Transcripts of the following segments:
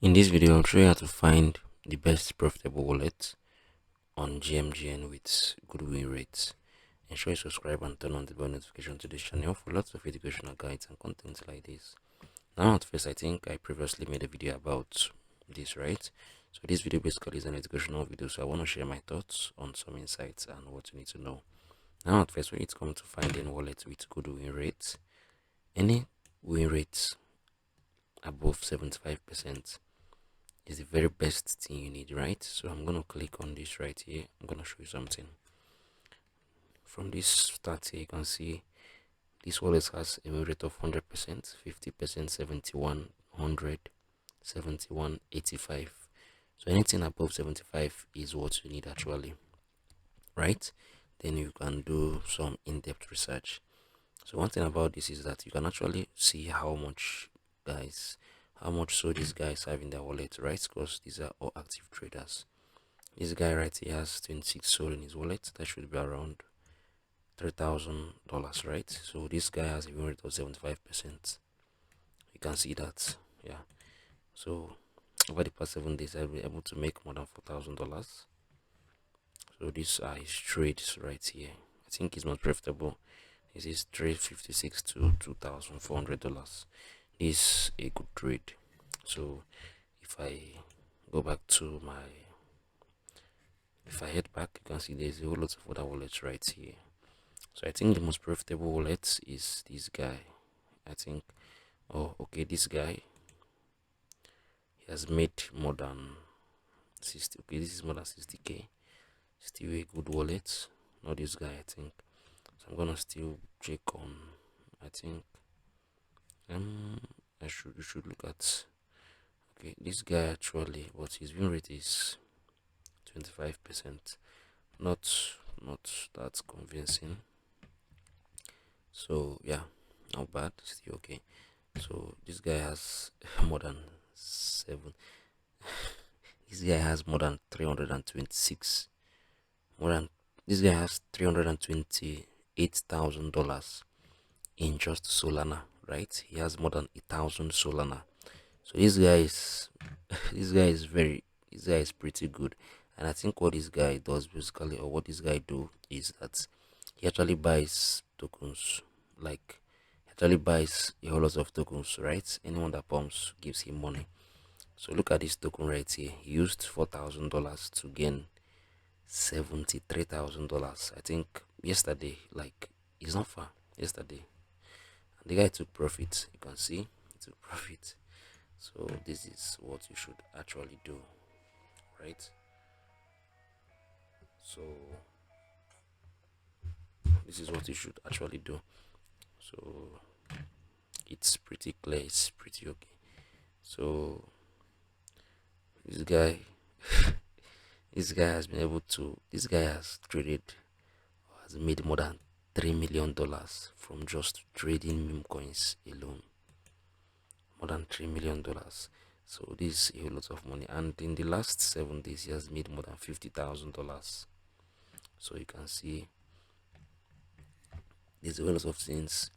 In this video, I'll show you how to find the best profitable wallet on GMGN with good win rates. Ensure you subscribe and turn on the bell notification to this channel for lots of educational guides and content like this. Now at first, I think I previously made a video about this, right? So this video basically is an educational video, so I want to share my thoughts on some insights and what you need to know. Now at first, when it comes to finding wallets with good win rates, any win rates above 75% is the very best thing you need, right? So I'm gonna click on this right here. I'm gonna show you something. From this start here, you can see this wallet has a rate of 100%, 50%, 71, 100, 71, 85. So anything above 75 is what you need actually, right? Then you can do some in-depth research. So one thing about this is that you can actually see how much so these guys have in their wallet, right? Because these are all active traders. This guy right here has 26 Sol in his wallet. That should be around $3,000, right? So this guy has a win rate of 75%. You can see that, yeah. So over the past 7 days, I've been able to make more than $4,000. So these are his trades right here. I think it's most profitable. This is trade 56 to $2,400. Is a good trade. So if I go back to if I head back, you can see there's a whole lot of other wallets right here. So I think the most profitable wallet is this guy. I think, oh okay, this guy, he has made more than 60. Okay, this is more than 60k. Still a good wallet. Not this guy, I think. So I'm gonna still check on, I think you should look at, okay, this guy actually, what his win rate is 25%. Not that convincing. So yeah, not bad, still okay. So this guy has more than 7 this guy has more than 326 more than this guy has $328,000 in just Solana, right? He has more than 1,000 Solana. So this guy is this guy is pretty good. And I think what this guy does basically, or what this guy do, is that he actually buys tokens. Like, he actually buys a whole lot of tokens, right? Anyone that pumps gives him money. So look at this token right here. He used $4,000 to gain $73,000. I think yesterday, like, it's not far. Yesterday, and the guy took profit. You can see he took profit. So this is what you should actually do, right? So this is what you should actually do. So it's pretty clear, it's pretty okay. So this guy this guy has traded, has made more than $3 million from just trading meme coins alone. More than $3 million. So this is a lot of money, and in the last 7 days he has made more than $50,000. So you can see there's a lot of things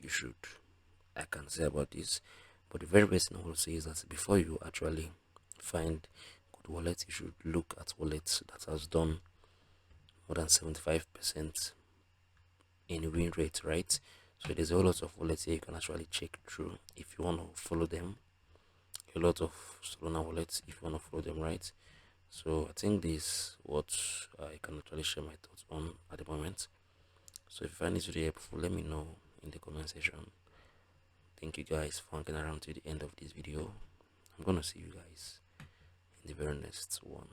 I can say about this. But the very best thing I will say is that before you actually find good wallets, you should look at wallets that has done more than 75% in win rate, right? So there's a whole lot of wallets here you can actually check through if you want to follow them. A lot of Solana wallets if you want to follow them, right? So I think this is what I can actually share my thoughts on at the moment. So if you find this video helpful, let me know in the comment section. Thank you guys for hanging around to the end of this video. I'm gonna see you guys in the very next one.